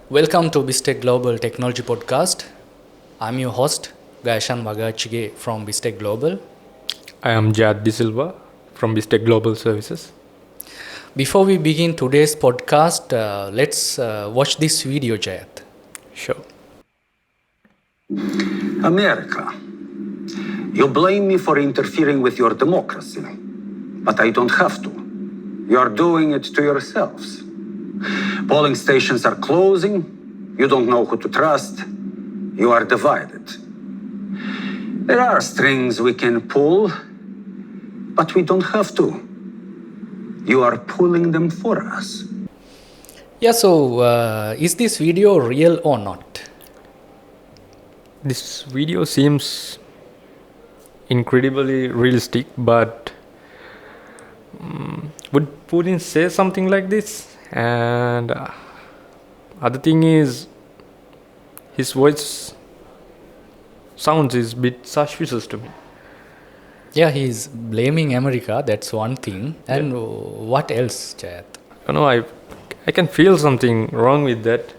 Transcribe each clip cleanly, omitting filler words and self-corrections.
Welcome to Deepfake Global Technology Podcast. I'm your host, Gayashan Wagachchi from Deepfake Global. I am Jayath Silva from Deepfake Global Services. Before we begin today's podcast, let's watch this video, Jayath. Sure. America, you blame me for interfering with your democracy, but I don't have to. You are doing it to yourselves. Polling stations are closing. You don't know who to trust. You are divided. There are strings we can pull, but we don't have to. You are pulling them for us. Yeah, so is this video real or not? This video seems incredibly realistic, but would Putin say something like this? And other thing is, his voice sounds is a bit suspicious to me. Yeah, he's blaming America, that's one thing. And what else, Jayath? I can feel something wrong with that,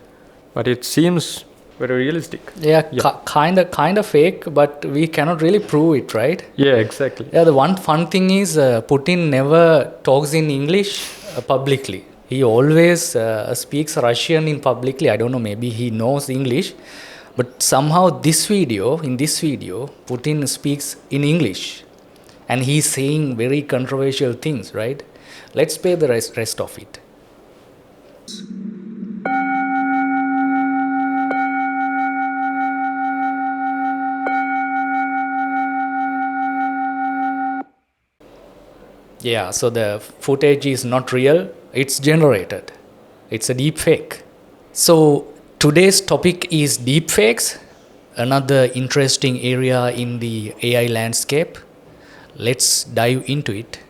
but it seems very realistic. Yeah. Kind of fake, but we cannot really prove it, right? Yeah, exactly. Yeah, the one fun thing is Putin never talks in English publicly. He always speaks Russian in publicly. I don't know, maybe he knows English. But somehow in this video, Putin speaks in English. And he's saying very controversial things, right? Let's play the rest of it. Yeah, so the footage is not real, it's generated. It's a deepfake. So today's topic is deepfakes, another interesting area in the AI landscape. Let's dive into it.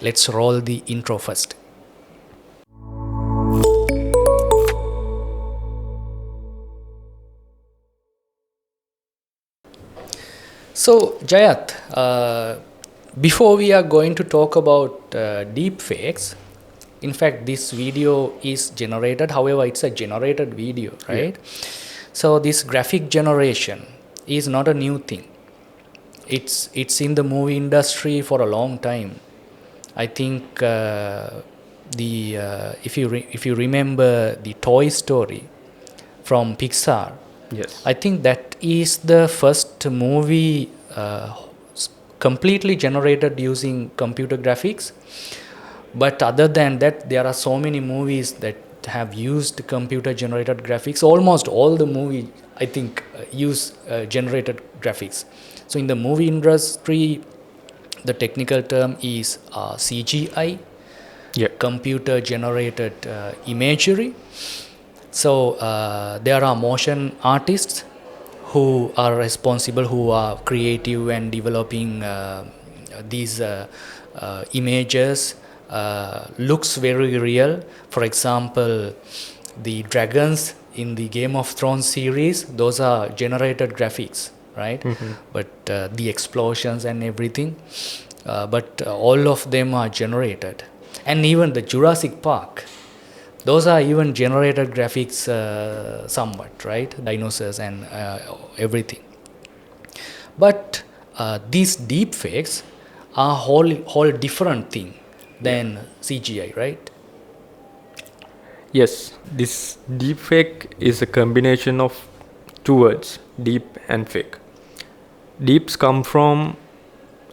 Let's roll the intro first. So Jayath, before we are going to talk about deepfakes, in fact, this video is generated. However, it's a generated video, right? Yeah. So this graphic generation is not a new thing. It's in the movie industry for a long time. I think if you remember the Toy Story from Pixar, yes, I think that is the first movie completely generated using computer graphics. But other than that, there are so many movies that have used computer generated graphics. Almost all the movies, I think, use generated graphics. So in the movie industry, the technical term is CGI, computer generated imagery. So there are motion artists who are responsible, who are creative and developing these images. Looks very real. For example, the dragons in the Game of Thrones series, those are generated graphics, right? Mm-hmm. But the explosions and everything, but all of them are generated. And even the Jurassic Park, those are even generated graphics somewhat, right? Dinosaurs and everything. But these deepfakes are whole different thing than CGI, right? Yes, this deepfake is a combination of two words, deep and fake. Deeps come from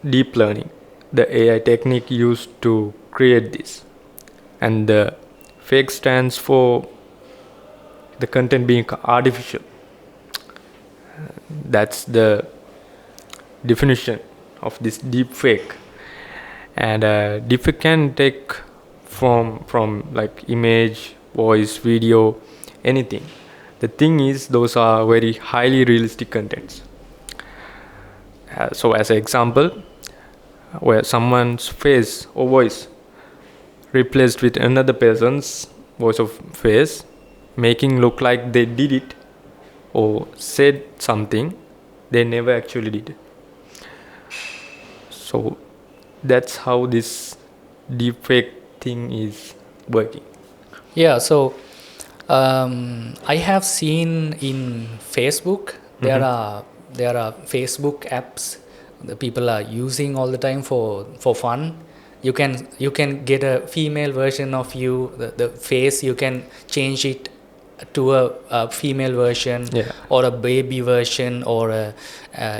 deep learning, the AI technique used to create this. And the fake stands for the content being artificial. That's the definition of this deepfake. And deepfake can take from like image, voice, video, anything. The thing is, those are very highly realistic contents. So as an example, where someone's face or voice replaced with another person's voice or face, making look like they did it or said something they never actually did. So that's how this deepfake thing is working. Yeah, so I have seen in Facebook there are Facebook apps that people are using all the time for fun. You can get a female version of you, the face you can change it to a female version, Yeah. or a baby version, or a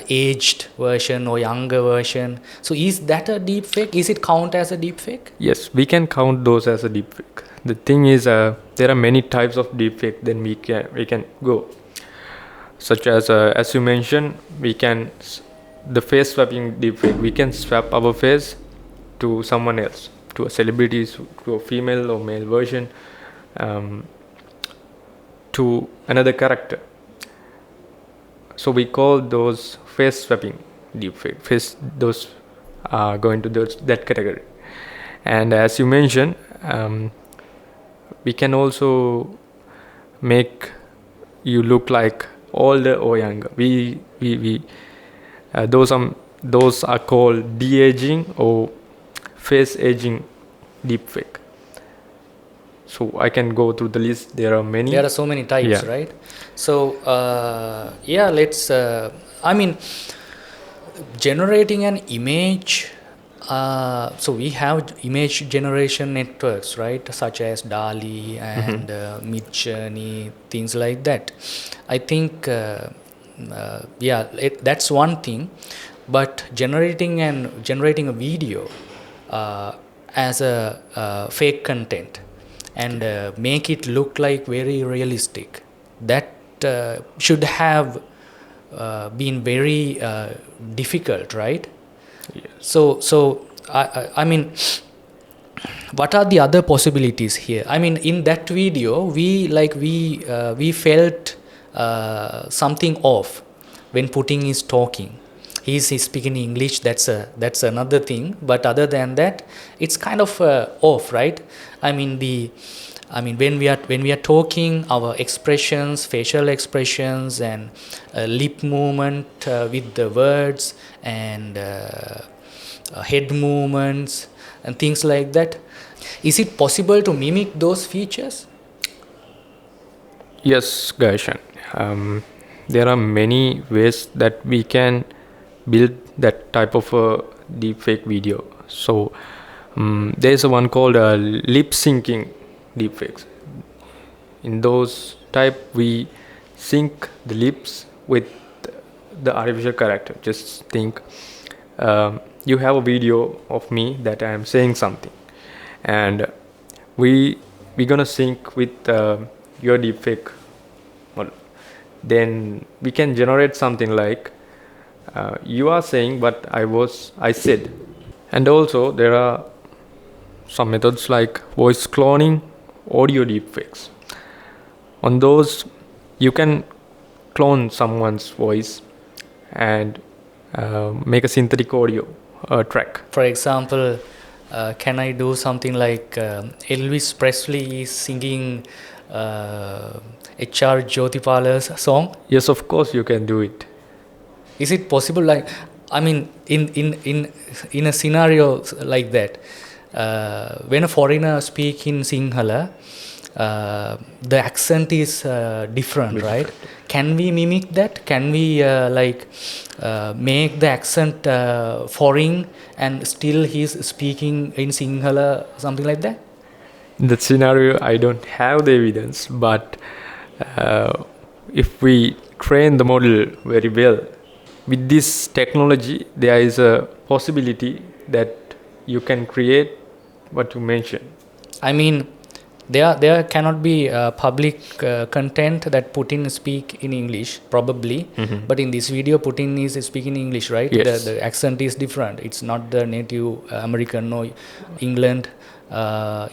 aged version, or younger version. So is that a deep fake? Is it count as a deep fake? Yes, we can count those as a deepfake. The thing is, there are many types of deepfake. Then we can go, such as you mentioned, the face swapping deepfake. We can swap our face to someone else, to a celebrity, to a female or male version, to another character. So we call those face swapping deepfake. Those are going to that category. And as you mentioned, we can also make you look like older or younger. Those are called de-aging or face aging deepfake. So I can go through the list. There are many. There are so many types, Yeah. right? So let's. I mean, generating an image. So we have image generation networks, right? Such as DALL-E and Midjourney, things like that. I think, that's one thing. But generating a video as a fake content and make it look like very realistic, that should have been very difficult, right? Yes. So I mean, what are the other possibilities here? I mean, in that video, we felt something off when Putin is talking. He's speaking English. That's another thing. But other than that, it's kind of off, right? I mean when we are talking, our expressions, facial expressions, and lip movement with the words, and head movements and things like that. Is it possible to mimic those features? Yes, Gayashan. There are many ways that we can build that type of a deepfake video. So there is one called lip syncing deepfakes. In those type, we sync the lips with the artificial character. Just think, you have a video of me that I am saying something, and we're gonna sync with your deepfake model. Then we can generate something like, you are saying what I said. And also there are some methods like voice cloning, audio deepfakes. On those, you can clone someone's voice and make a synthetic audio track. For example, can I do something like Elvis Presley is singing H.R. Jyotipala's song? Yes, of course you can do it. Is it possible? Like, I mean, in a scenario like that, when a foreigner speak in Sinhala, the accent is different, right? Can we mimic that? Can we make the accent foreign and still he's speaking in Sinhala, something like that? In that scenario, I don't have the evidence, but if we train the model very well, with this technology, there is a possibility that you can create what you mentioned. I mean, there cannot be public content that Putin speak in English, probably. But in this video, Putin is speaking English, right? Yes. The accent is different. It's not the native American or England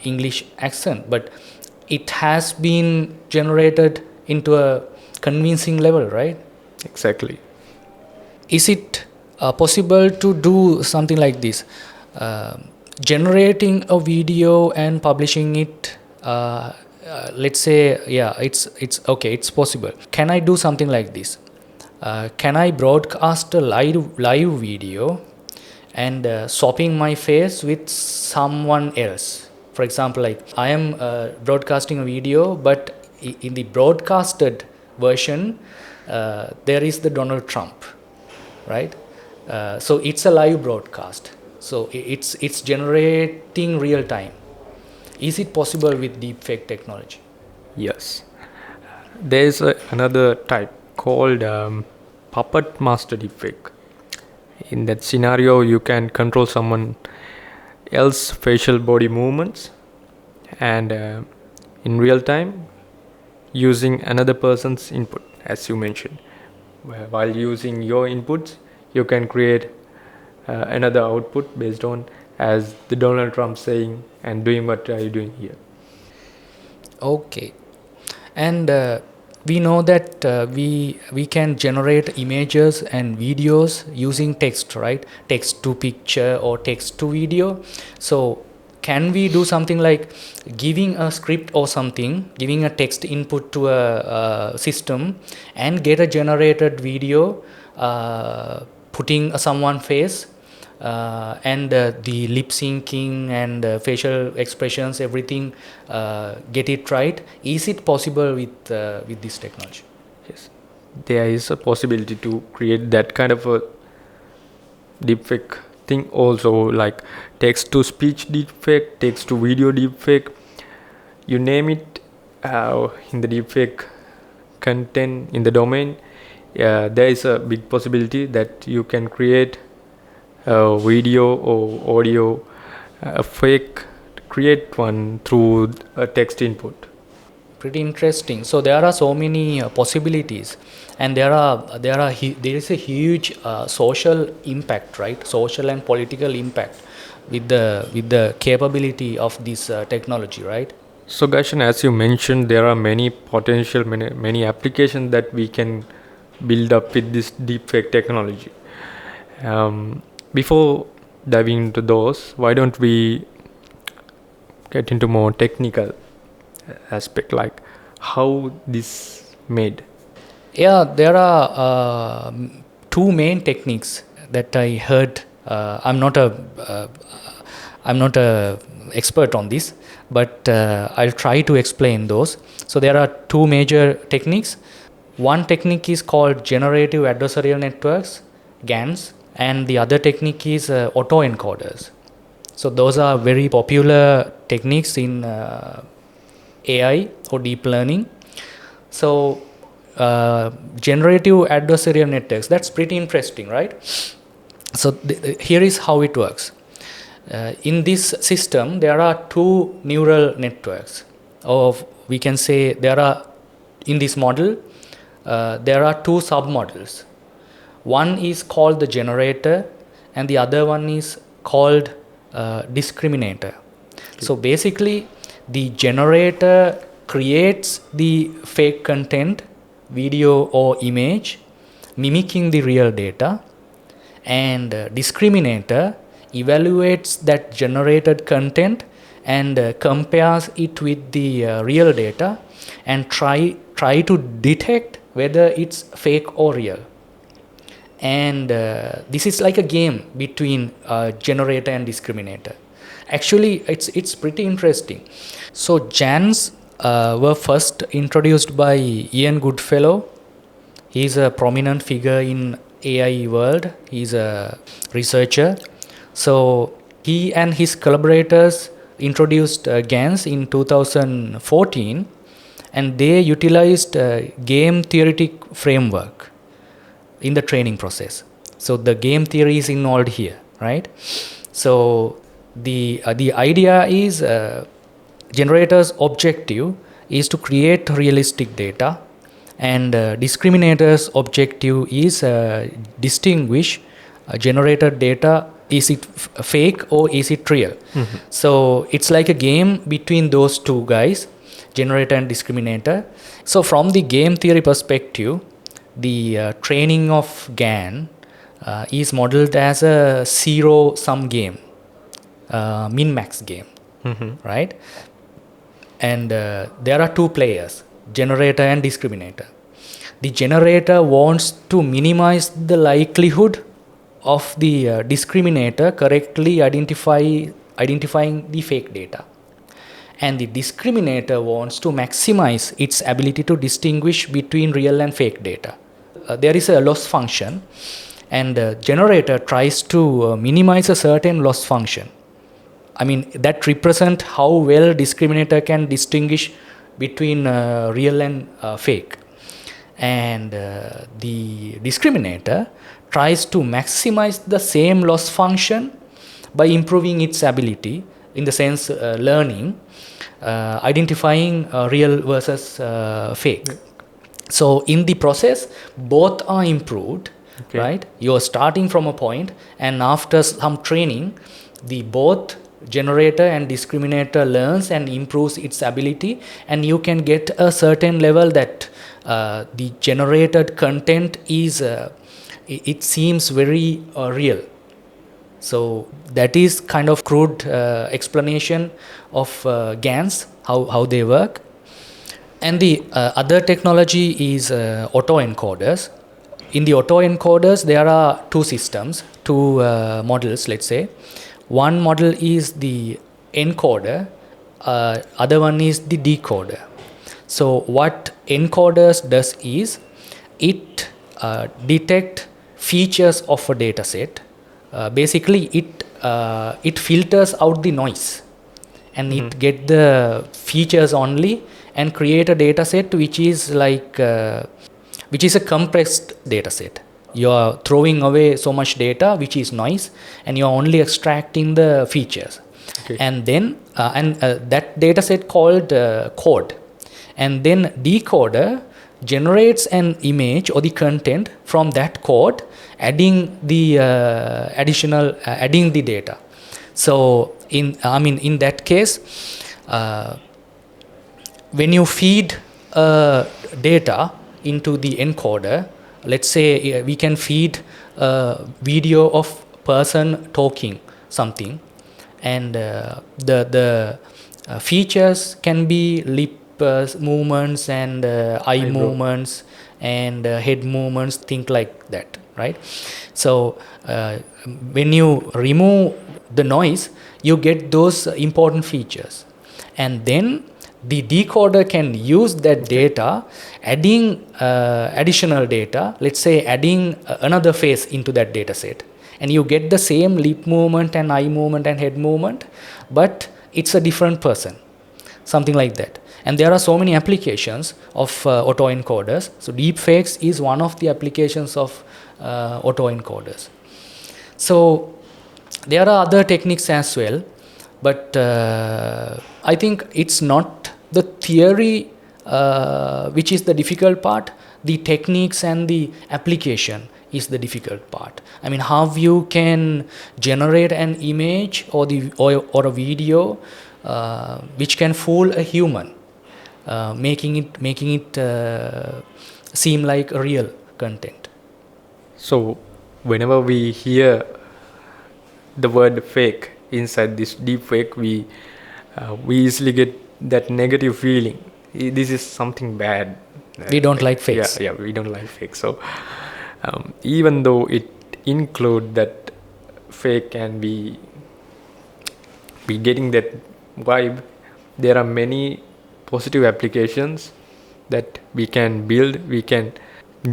English accent, but it has been generated into a convincing level, right? Exactly. Is it possible to do something like this? Generating a video and publishing it, let's say, it's okay, it's possible. Can I do something like this? Can I broadcast a live video and swapping my face with someone else? For example, like I am broadcasting a video, but in the broadcasted version, there is the Donald Trump, right? So it's a live broadcast. So it's generating real time. Is it possible with deepfake technology? Yes. There is another type called puppet master deepfake. In that scenario, you can control someone else's facial body movements and in real time using another person's input, as you mentioned. While using your inputs, you can create another output based on as the Donald Trump saying and doing what are you doing here. Okay. And we know that we can generate images and videos using text, right? Text to picture or text to video. So can we do something like giving a script or something, giving a text input to a system and get a generated video, putting someone's face and the lip syncing and facial expressions, everything, get it right? Is it possible with this technology? Yes, there is a possibility to create that kind of a deepfake thing also, like text to speech deepfake, text to video deepfake, you name it. In the deepfake content in the domain, there is a big possibility that you can create a video or audio, a fake, create one through a text input. Pretty interesting. So there are so many possibilities, and there is a huge social impact, right? Social and political impact with the capability of this technology, right? So Gayashan, as you mentioned, there are many many applications that we can build up with this deepfake technology. Before diving into those, why don't we get into more technical aspect, like how this made? Yeah, there are two main techniques that I heard. I'm not a expert on this, but I'll try to explain those. So there are two major techniques. One technique is called generative adversarial networks, GANs, and the other technique is autoencoders. So those are very popular techniques in AI or deep learning. So generative adversarial networks, that's pretty interesting, right? So here is how it works. In this system, there are two neural networks, or we can say in this model, there are two submodels. One is called the generator and the other one is called discriminator. So basically, the generator creates the fake content, video or image, mimicking the real data, and discriminator evaluates that generated content and compares it with the real data and try to detect whether it's fake or real. And this is like a game between generator and discriminator. Actually, it's pretty interesting. So GANs were first introduced by Ian Goodfellow. He's a prominent figure in AI world. He's a researcher. So he and his collaborators introduced GANs in 2014, and they utilized game theoretic framework in the training process. So the game theory is involved here, right? So the idea is generator's objective is to create realistic data, and discriminator's objective is distinguish generated data, is it fake or is it real? Mm-hmm. So it's like a game between those two guys, generator and discriminator. So from the game theory perspective, the training of GAN is modeled as a zero-sum game, min-max game, mm-hmm. right? And there are two players, generator and discriminator. The generator wants to minimize the likelihood of the discriminator correctly identifying the fake data. and the discriminator wants to maximize its ability to distinguish between real and fake data. There is a loss function, and the generator tries to minimize a certain loss function. I mean, that represent how well discriminator can distinguish between real and fake. And the discriminator tries to maximize the same loss function by improving its ability, in the sense learning, identifying real versus fake. So in the process, both are improved, right? You are starting from a point, and after some training, the both generator and discriminator learns and improves its ability, and you can get a certain level that the generated content is it seems very real. So that is kind of crude explanation of GANs, how they work. And the other technology is autoencoders. In the autoencoders, there are two systems, two models, let's say. One model is the encoder, other one is the decoder. So what encoders does is, it detect features of a data set. Basically, it filters out the noise, and it get the features only, and create a data set which is like which is a compressed data set. You are throwing away so much data which is noise, and you are only extracting the features. And then that data set called code, and then decoder generates an image or the content from that code, adding the adding the data. So in that case, when you feed data into the encoder, let's say we can feed a video of person talking something, and the features can be lip movements and eye movements and head movements, things like that, right? So when you remove the noise, you get those important features, and then the decoder can use that data, adding additional data, let's say adding another face into that data set, and you get the same lip movement and eye movement and head movement, but it's a different person, something like that. And there are so many applications of autoencoders. So Deepfakes is one of the applications of autoencoders. So there are other techniques as well, but I think it's not the theory which is the difficult part. The techniques and the application is the difficult part. I mean, how you can generate an image or a video which can fool a human, making it seem like a real content. So whenever we hear the word fake inside this deepfake, we easily get that negative feeling. This is something bad. We don't like fakes. Yeah, we don't like fakes. So even though it include that fake can be getting that vibe, there are many positive applications that we can build, we can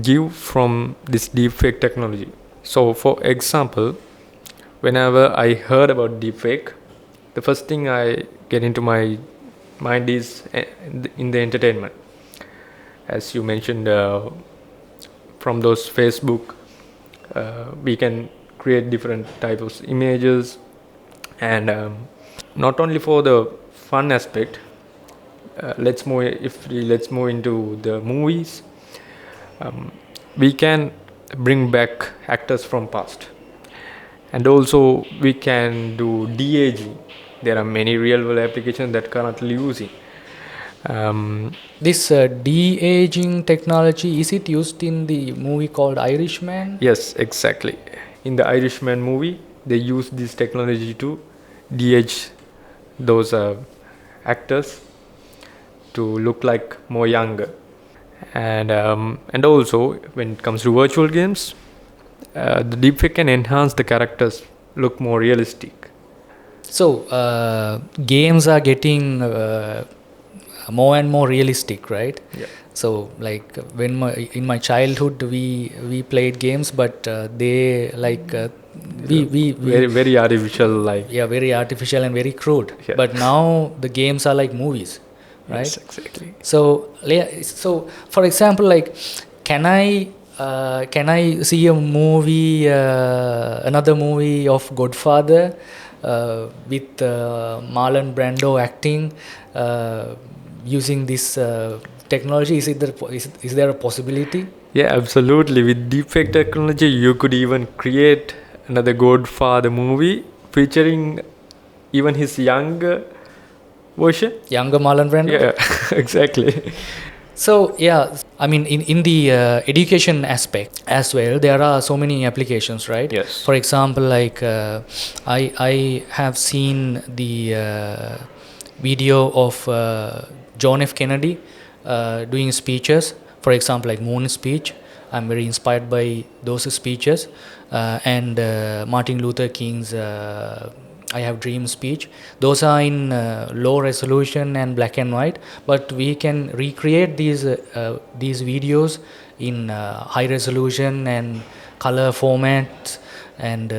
give from this deepfake technology. So for example, whenever I heard about deepfake, the first thing I get into my mind is in the entertainment. As you mentioned, from those Facebook, we can create different types of images, and not only for the fun aspect. Let's move into the movies. We can bring back actors from past, and also we can do de-aging. There are many real-world applications that currently using. This de-aging technology, is it used in the movie called Irishman? Yes, exactly. In the Irishman movie, they use this technology to de-age those actors to look like more younger. And also when it comes to virtual games, the deepfake can enhance the characters look more realistic. So games are getting more and more realistic, right? Yeah. So like in my childhood we played games, but they like we Very, very artificial, like. yeah, very artificial and very crude. Yeah. But now the games are like movies, right? Yes, exactly. So for example, like can I see a movie, another movie of Godfather with Marlon Brando acting using this technology? Is there a possibility? Yeah, absolutely. With deepfake technology, you could even create another Godfather movie featuring even his younger version. Younger Marlon Brando? Yeah, exactly. So yeah, I mean in the education aspect as well, there are so many applications, right? Yes. For example, like I have seen the video of John F. Kennedy doing speeches. For example, like Moon speech. I'm very inspired by those speeches, and Martin Luther King's I Have Dream speech. Those are in low resolution and black and white, but we can recreate these videos in high resolution and color formats, and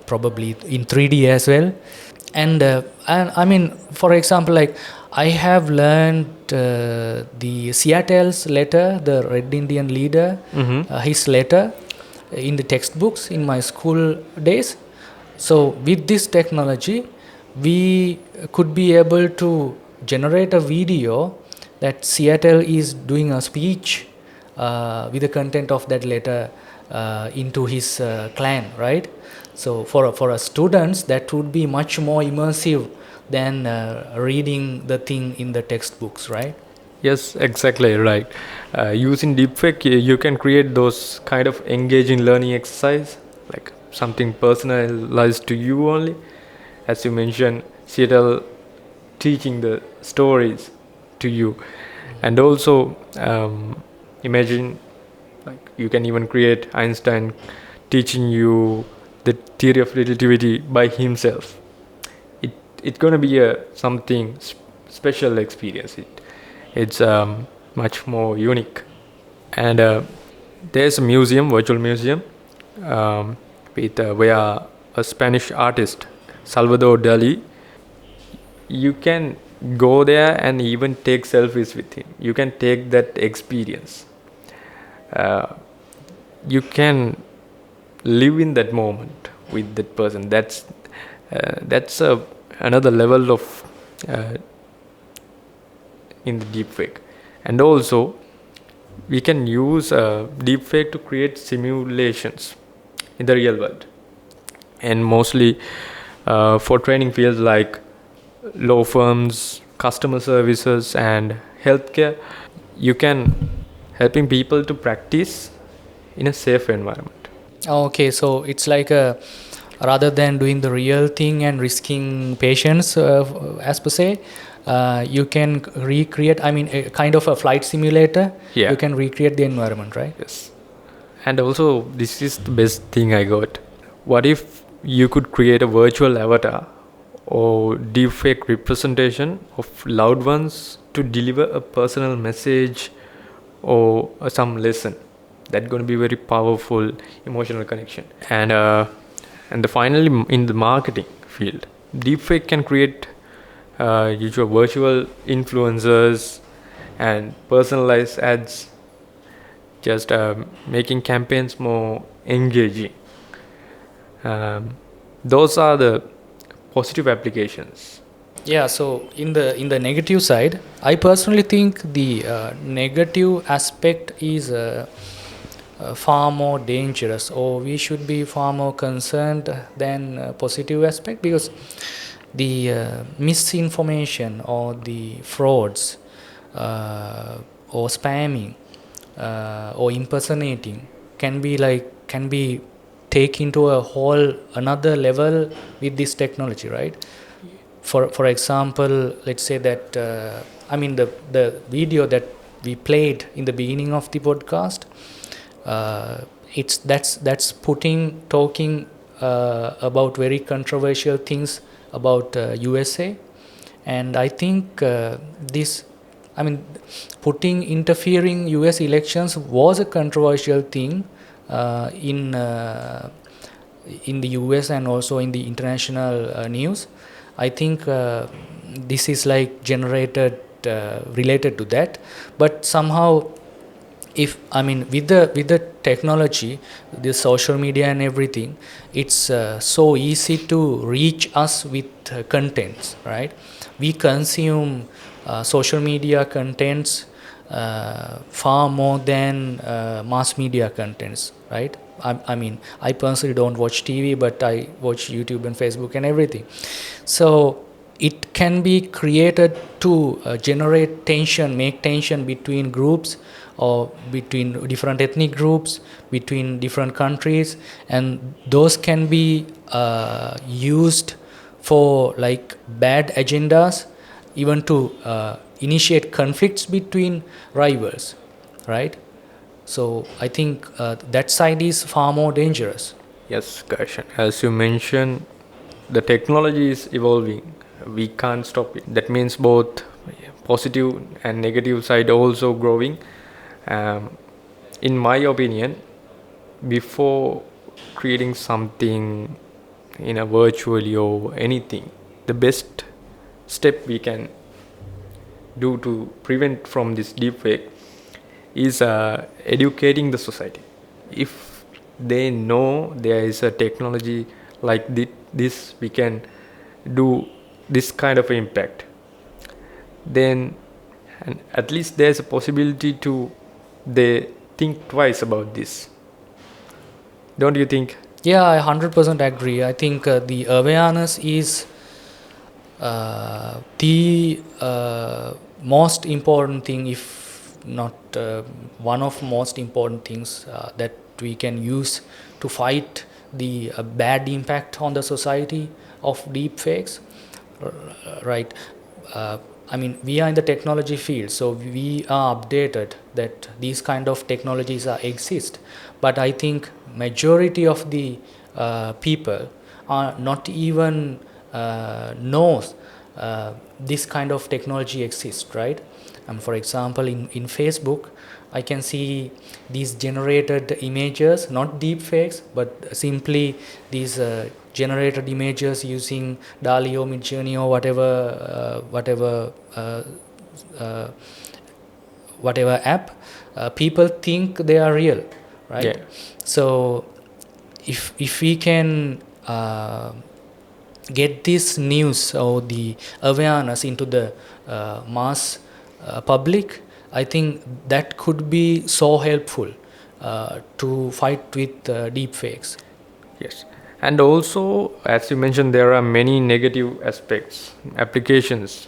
probably in 3D as well. And I mean, for example, like I have learned the Seattle's letter, the Red Indian leader, his letter in the textbooks in my school days. So with this technology, we could be able to generate a video that Seattle is doing a speech with the content of that letter into his clan, right? So for a students, that would be much more immersive than reading the thing in the textbooks, right? Yes, exactly right. Using deepfake, you can create those kind of engaging learning exercise, like something personalized to you only. As you mentioned, Seattle teaching the stories to you, and also imagine, like you can even create Einstein teaching you the theory of relativity by himself. It's gonna be a something special experience. It's much more unique. And there's a museum, virtual museum, where a Spanish artist, Salvador Dali. You can go there and even take selfies with him. You can take that experience. You can live in that moment with that person. That's another level of in the deepfake. And also we can use deepfake to create simulations in the real world, and mostly for training fields like law firms, customer services, and healthcare. You can helping people to practice in a safe environment. Okay, so it's like rather than doing the real thing and risking patients, as per se, you can recreate, I mean, a kind of a flight simulator. Yeah. You can recreate the environment, right? Yes. And also, this is the best thing I got. What if you could create a virtual avatar or deepfake representation of loved ones to deliver a personal message or some lesson? That's going to be very powerful emotional connection. And finally, in the marketing field, deepfake can create your virtual influencers and personalized ads, just making campaigns more engaging. Those are the positive applications. Yeah, so in the negative side, I personally think the negative aspect is far more dangerous, or we should be far more concerned than positive aspect, because the misinformation or the frauds or spamming or impersonating can be taken to a whole another level with this technology, right? For example, let's say that I mean the video that we played in the beginning of the podcast, that's talking about very controversial things about USA, and I think this, I mean, interfering US elections was a controversial thing in the US and also in the international news. I think this is like generated related to that, but somehow, with the technology, the social media and everything, it's so easy to reach us with contents, right? We consume social media contents far more than mass media contents, right? I personally don't watch TV, but I watch YouTube and Facebook and everything. So it can be created to generate tension, make tension between groups, or between different ethnic groups, between different countries, and those can be used for like bad agendas, even to initiate conflicts between rivals, right? So I think that side is far more dangerous. Yes, Gayashan. As you mentioned, the technology is evolving. We can't stop it. That means both positive and negative side also growing. In my opinion, before creating something in a virtually or anything, the best step we can do to prevent from this deepfake is educating the society. If they know there is a technology like this, we can do this kind of impact, then and at least there's a possibility to they think twice about this. Don't you think? Yeah, I 100% agree. I think the awareness is the most important thing, if not one of most important things that we can use to fight the bad impact on the society of deepfakes, right? We are in the technology field, so we are updated that these kind of technologies exist. But I think majority of the people are not even knows this kind of technology exists, right? For example, in Facebook, I can see these generated images, not deepfakes, but simply these generated images using DALL-E or Midjourney or whatever app. People think they are real, right? Yeah. So if we can get this news or the awareness into the mass public, I think that could be so helpful to fight with deepfakes. Yes. And also, as you mentioned, there are many negative aspects, applications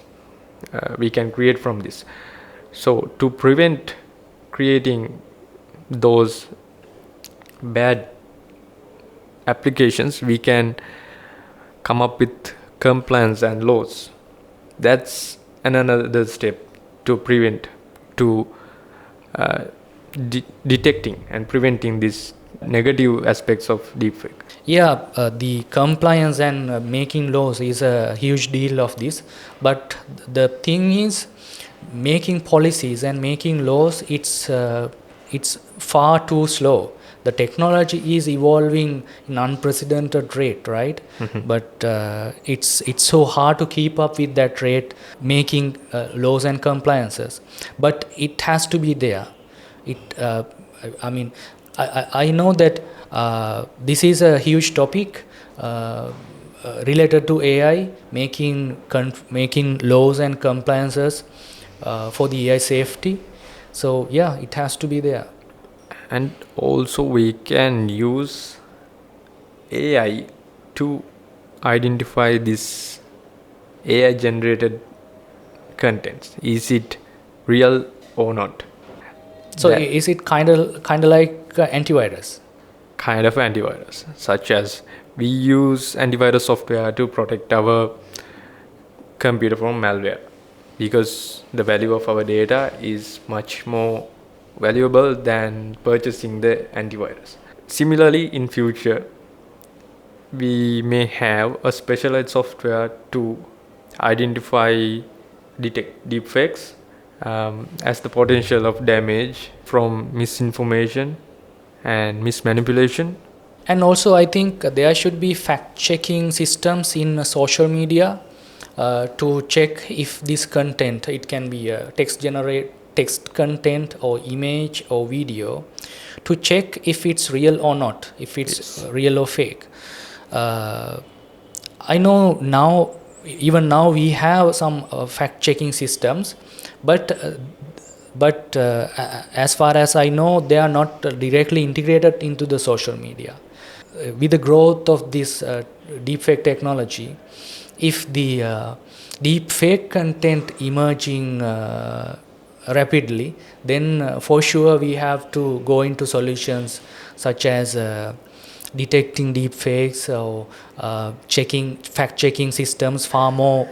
we can create from this. So to prevent creating those bad applications, we can come up with compliance and laws. That's another step to prevent, to detecting and preventing these negative aspects of deepfake. Yeah, the compliance and making laws is a huge deal of this. But the thing is, making policies and making laws, it's far too slow. The technology is evolving in unprecedented rate, right? Mm-hmm. But it's so hard to keep up with that rate, making laws and compliances. But it has to be there. I know that this is a huge topic related to AI, making laws and compliances for the AI safety. So yeah, it has to be there. And also we can use AI to identify this AI generated contents. Is it real or not? So is it kind of like antivirus? Kind of antivirus, such as we use antivirus software to protect our computer from malware, because the value of our data is much more valuable than purchasing the antivirus. Similarly, in future, we may have a specialized software to identify, detect deepfakes as the potential of damage from misinformation and mismanipulation. And also, I think there should be fact-checking systems in social media to check if this content, it can be text content or image or video, to check if it's real or not, if it's real or fake. I know now, even now, we have some fact-checking systems, but as far as I know, they are not directly integrated into the social media. With the growth of this deepfake technology, if the deepfake content emerging rapidly, then for sure we have to go into solutions such as detecting deepfakes or fact-checking systems, far more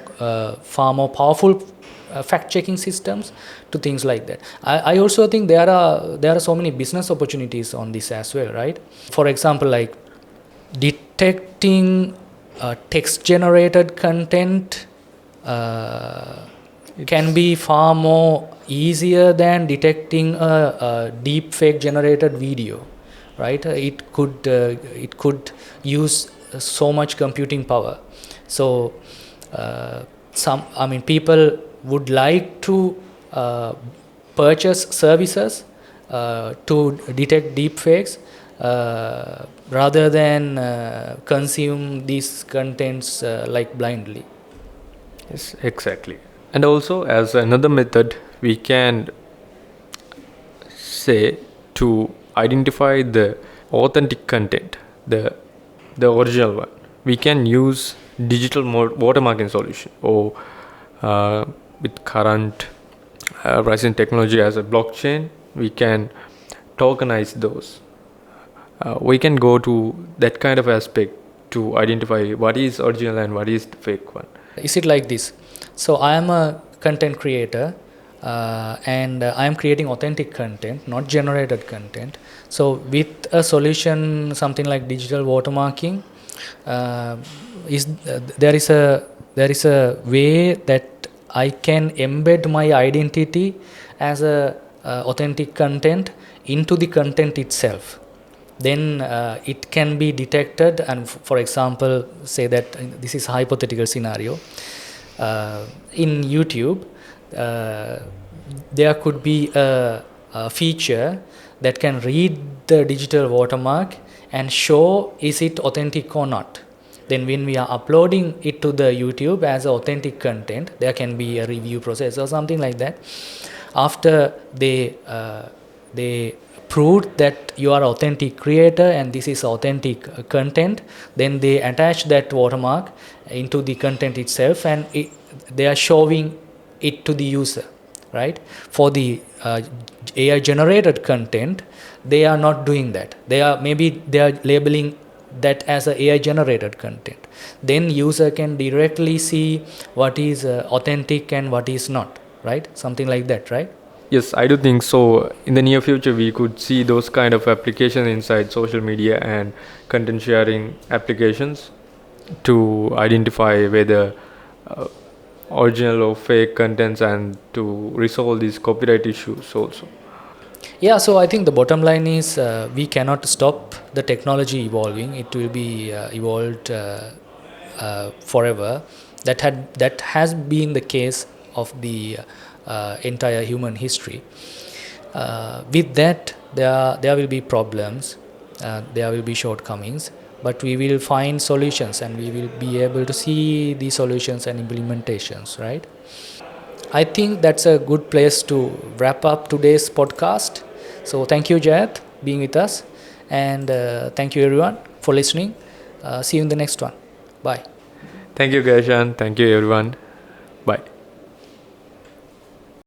powerful fact-checking systems, to things like that. I also think there are so many business opportunities on this as well, right? For example, like detecting text-generated content can be far more easier than detecting a deepfake generated video, right? It could use so much computing power. So people would like to purchase services to detect deepfakes rather than consume these contents like blindly. Yes, exactly. And also, as another method, we can say to identify the authentic content, the original one, we can use digital watermarking solution, or with current rising technology as a blockchain, we can tokenize those. We can go to that kind of aspect to identify what is original and what is the fake one. Is it like this? So I am a content creator and I am creating authentic content, not generated content. So with a solution, something like digital watermarking, there is a way that I can embed my identity as a authentic content into the content itself. Then it can be detected, and for example, say that this is a hypothetical scenario. In YouTube, there could be a feature that can read the digital watermark and show is it authentic or not. Then when we are uploading it to the YouTube as authentic content, there can be a review process or something like that. After they proved that you are authentic creator and this is authentic content, then they attach that watermark into the content itself, and they are showing it to the user, right? For the AI generated content, they are not doing that. They are labeling that as a AI generated content. Then user can directly see what is authentic and what is not, right? Something like that, right? Yes, I do think so. In the near future, we could see those kind of applications inside social media and content sharing applications to identify whether original or fake contents, and to resolve these copyright issues also. Yeah, so I think the bottom line is we cannot stop the technology evolving. It will be evolved forever. That has been the case of the entire human history. With that, there will be problems, there will be shortcomings, but we will find solutions and we will be able to see the solutions and implementations, right? I think that's a good place to wrap up today's podcast. So thank you, Jayath, being with us, and thank you everyone for listening. See you in the next one. Bye. Thank you, Gayashan. Thank you, everyone.